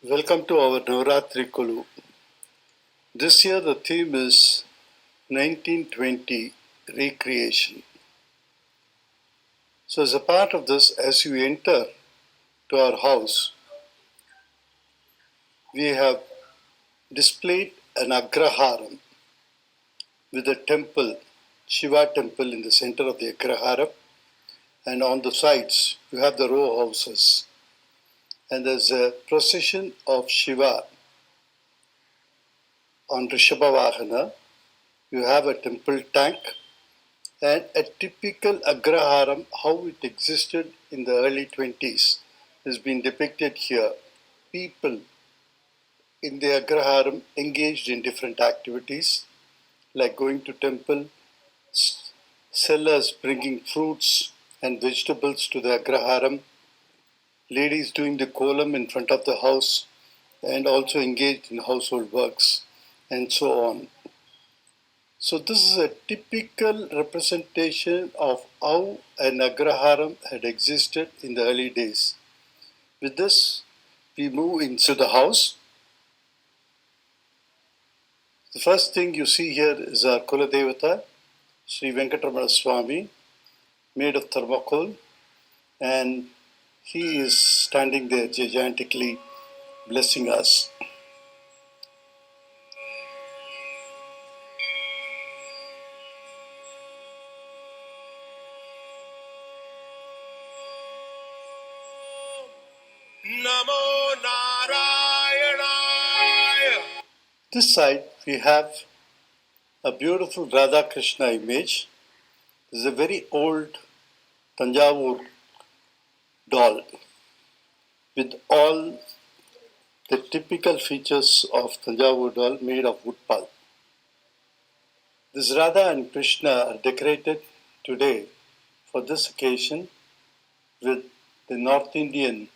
Welcome to our Navarathri Kolu. This year the theme is 1920 recreation. So as a part of this, as you enter to our house, we have displayed an agraharam with a temple, Shiva temple in the center of the agraharam, and on the sides you have the row houses. And there's a procession of Shiva on Rishabhavahana. You have a temple tank and a typical agraharam, how it existed in the early 20s, has been depicted here. People in the agraharam engaged in different activities like going to temple, sellers bringing fruits and vegetables to the agraharam, ladies doing the kolam in front of the house and also engaged in household works and so on. So this is a typical representation of how an agraharam had existed in the early days. With this, we move into the house. The first thing you see here is our Kuladevata, Sri Venkatramana Swami, made of thermocol, and he is standing there gigantically blessing us. Namo Narayana. This side we have a beautiful Radha Krishna image. This is a very old Tanjore doll with all the typical features of Tanjore doll made of wood pulp. This Radha and Krishna are decorated today for this occasion with the North Indian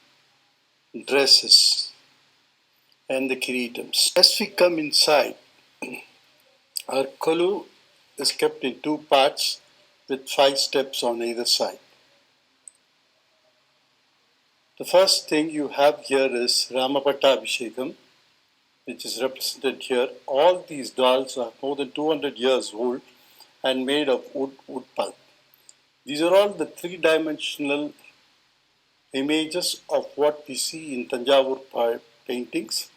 dresses and the kiritams. As we come inside, our Kolu is kept in two parts with 5 steps on either side. The first thing you have here is Ramapattabhishekam, which is represented here. All these dolls are more than 200 years old and made of wood pulp. These are all the 3-dimensional images of what we see in Tanjore paintings,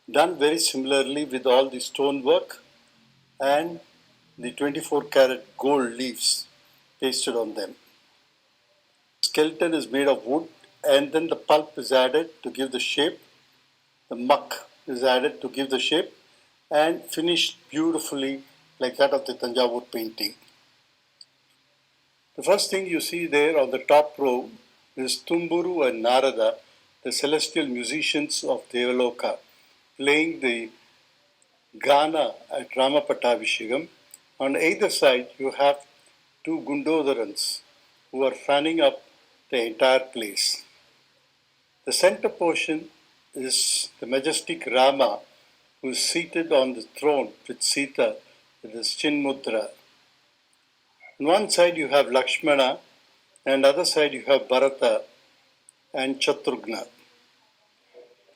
done very similarly with all the stonework and the 24-karat gold leaves pasted on them. The skeleton is made of wood and then the pulp is added to give the shape. The muck is added to give the shape and finished beautifully like that of the Tanjore painting. The first thing you see there on the top row is Tumburu and Narada, the celestial musicians of Devaloka, playing the Gana at Ramapattabhishekam. On either side, you have 2 Gundodharans who are fanning up the entire place. The center portion is the majestic Rama, who is seated on the throne with Sita with his Chinmudra. On one side you have Lakshmana, and other side you have Bharata and Shatrugna.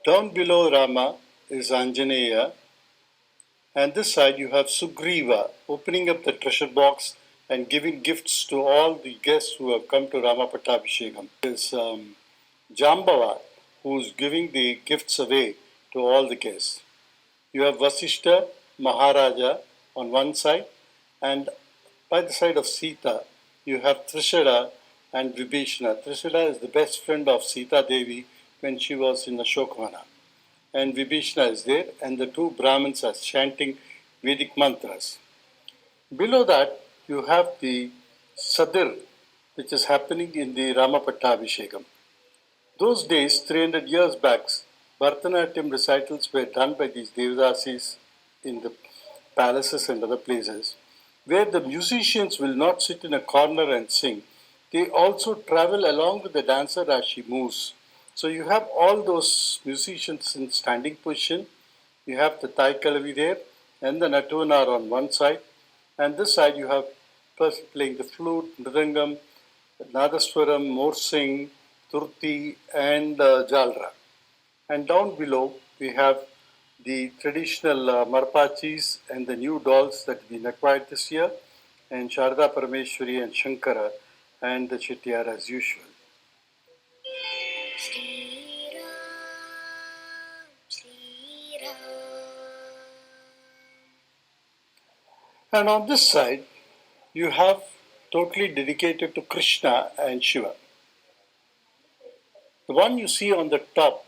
Down below Rama is Anjaneya, and this side you have Sugriva opening up the treasure box and giving gifts to all the guests who have come to Ramapattabhishekam. There's Jambava, who is giving the gifts away to all the guests. You have Vasishta Maharaja on one side, and by the side of Sita, you have Trishada and Vibhishana. Trishada is the best friend of Sita Devi when she was in Ashokavana. And Vibhishana is there, and the 2 Brahmins are chanting Vedic mantras. Below that, you have the Sadir, which is happening in the Ramapattabhishekam. Those days, 300 years back, Bharatanatyam recitals were done by these Devadasis in the palaces and other places, where the musicians will not sit in a corner and sing. They also travel along with the dancer as she moves. So you have all those musicians in standing position. You have the Thai Kalavi there and the Natuvanar on one side. And this side you have person playing the flute, mridangam, nadaswaram, morsing, turti and jalra. And down below, we have the traditional Marpachis and the new dolls that have been acquired this year, and Sharda Parameshwari and Shankara and the Chettiar as usual. Shri Ram, Shri Ram. And on this side, you have totally dedicated to Krishna and Shiva. The one you see on the top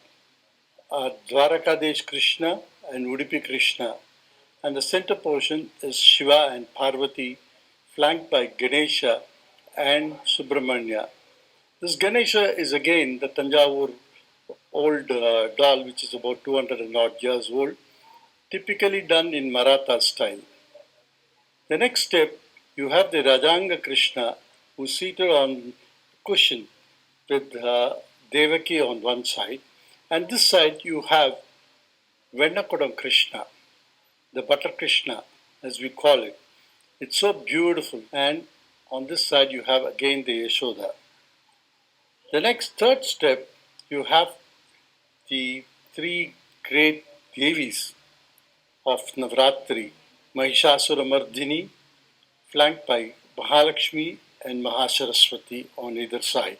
are Dwarakadesh Krishna and Udupi Krishna, and the center portion is Shiva and Parvati, flanked by Ganesha and Subramanya. This Ganesha is again the Tanjore old doll, which is about 200 and odd years old, typically done in Maratha style. The next step, you have the Rajanga Krishna, who's seated on cushion with Devaki on one side, and this side you have Vennakodam Krishna, the Butter Krishna, as we call it. It's so beautiful, and on this side you have again the Yashoda. The next third step, you have the three great Devis of Navarathri, Mahishasuramardini, flanked by Mahalakshmi and Mahasaraswati on either side.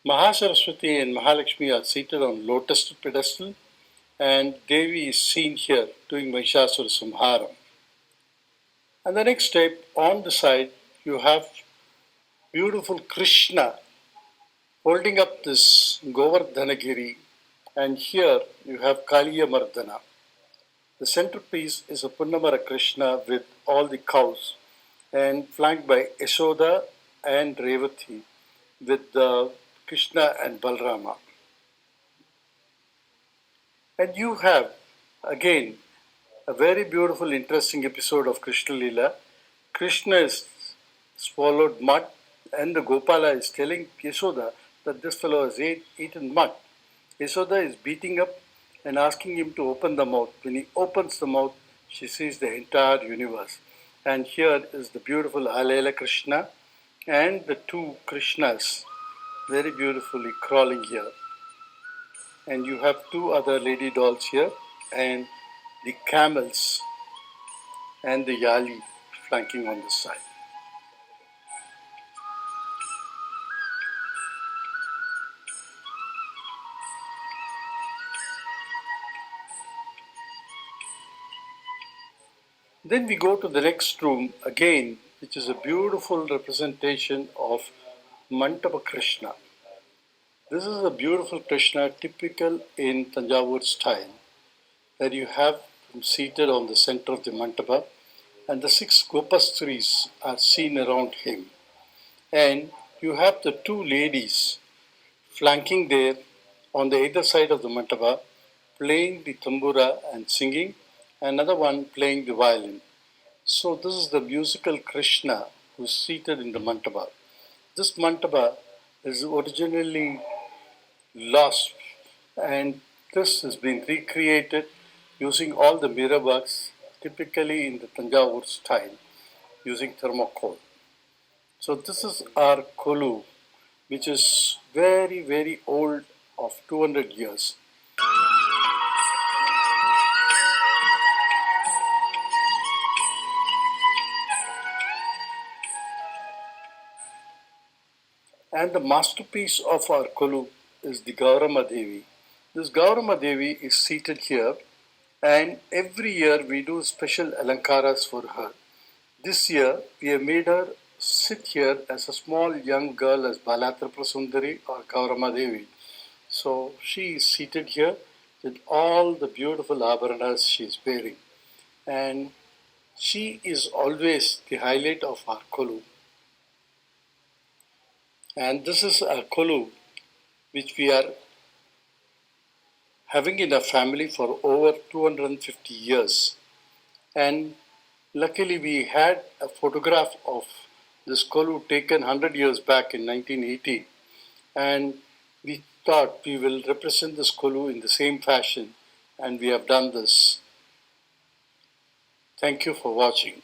Mahasaraswati and Mahalakshmi are seated on lotus pedestal, and Devi is seen here doing Mahishasura Samharam. And the next step, on the side, you have beautiful Krishna holding up this Govardhanagiri, and here you have Kaliya Mardana. The centerpiece is a Punnamara Krishna with all the cows, and flanked by Yashoda and Revati with Krishna and Balrama. And you have again a very beautiful, interesting episode of Krishna Lila. Krishna is swallowed mud, and the Gopala is telling Yashoda that this fellow has eaten mud. Yashoda is beating up and asking him to open the mouth. When he opens the mouth, she sees the entire universe. And here is the beautiful Alela Krishna and the two Krishnas very beautifully crawling here. And you have two other lady dolls here, and the camels and the yali flanking on this side. Then we go to the next room again, which is a beautiful representation of Mantapa Krishna. This is a beautiful Krishna typical in Tanjore style, that you have seated on the center of the Mantapa, and the six Gopastris are seen around him. And you have the two ladies flanking there on the either side of the Mantapa, playing the tambura and singing, another one playing the violin. So this is the musical Krishna who is seated in the Mantapa. This Mantapa is originally lost, and this has been recreated using all the mirror works, typically in the Tanjore style, using thermocol. So this is our Kolu, which is very, very old, of 200 years. And the masterpiece of our Kolu is the Gaurama Devi. This Gaurama Devi is seated here, and every year we do special alankaras for her. This year we have made her sit here as a small young girl as Balatrapra Sundari or Gaurama Devi. So she is seated here with all the beautiful abharanas she is wearing, and she is always the highlight of our Kolu. And this is a Kolu which we are having in our family for over 250 years. And luckily we had a photograph of this Kolu taken 100 years back in 1980. And we thought we will represent this Kolu in the same fashion, and we have done this. Thank you for watching.